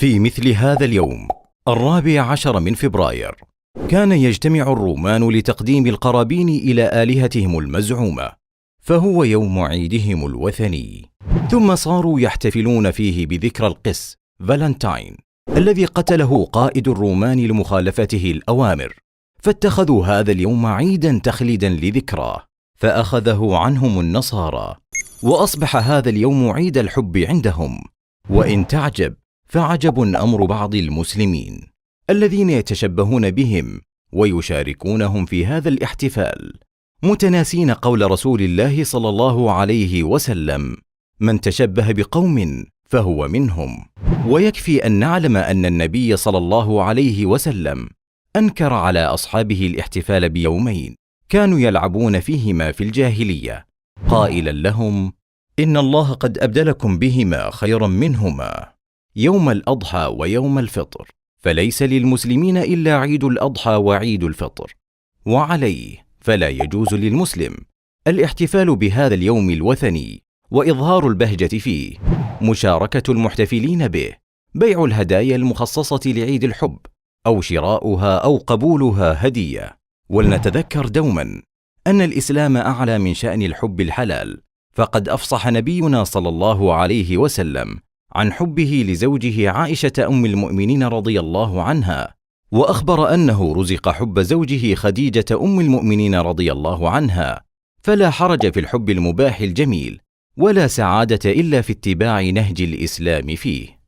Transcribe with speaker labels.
Speaker 1: في مثل هذا اليوم 14 من فبراير كان يجتمع الرومان لتقديم القرابين إلى آلهتهم المزعومة، فهو يوم عيدهم الوثني. ثم صاروا يحتفلون فيه بذكرى القس فالنتاين الذي قتله قائد الرومان لمخالفته الأوامر، فاتخذوا هذا اليوم عيدا تخليدا لذكراه، فأخذه عنهم النصارى، وأصبح هذا اليوم عيد الحب عندهم. وإن تعجب فعجب أمر بعض المسلمين الذين يتشبهون بهم ويشاركونهم في هذا الاحتفال، متناسين قول رسول الله صلى الله عليه وسلم: من تشبه بقوم فهو منهم. ويكفي أن نعلم أن النبي صلى الله عليه وسلم أنكر على أصحابه الاحتفال بيومين كانوا يلعبون فيهما في الجاهلية، قائلا لهم: إن الله قد أبدلكم بهما خيرا منهما، يوم الأضحى ويوم الفطر، فليس للمسلمين إلا عيد الأضحى وعيد الفطر، وعليه فلا يجوز للمسلم الاحتفال بهذا اليوم الوثني وإظهار البهجة فيه، مشاركة المحتفلين به، بيع الهدايا المخصصة لعيد الحب أو شراؤها أو قبولها هدية. ولنتذكر دوما أن الإسلام أعلى من شأن الحب الحلال، فقد أفصح نبينا صلى الله عليه وسلم عن حبه لزوجه عائشة أم المؤمنين رضي الله عنها، وأخبر أنه رزق حب زوجه خديجة أم المؤمنين رضي الله عنها، فلا حرج في الحب المباح الجميل، ولا سعادة إلا في اتباع نهج الإسلام فيه.